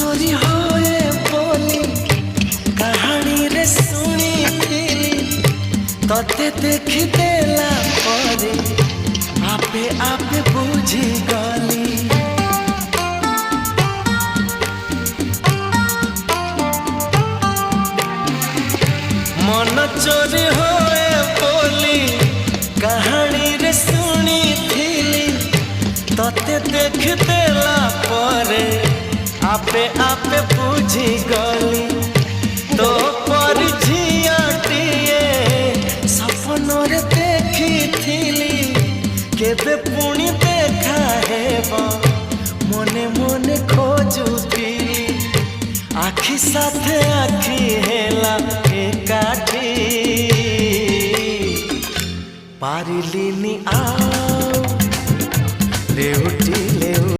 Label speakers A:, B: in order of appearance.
A: चोरी होए बोली कहानी रे सुनी थिली तते देखी देला परे आपे आपे बुझी गली। मन चोरी होए बोली कहानी रे सुनी थिली तते देखी देला परे आपे आपे बुझी गली। तो पर झियाटिए सपन रे देखी थिली केबे पुणी देखा हेबो मने मने खोजुथिली आखि साथे आखि हेला एकाठी पारिलिनी आओ देउठ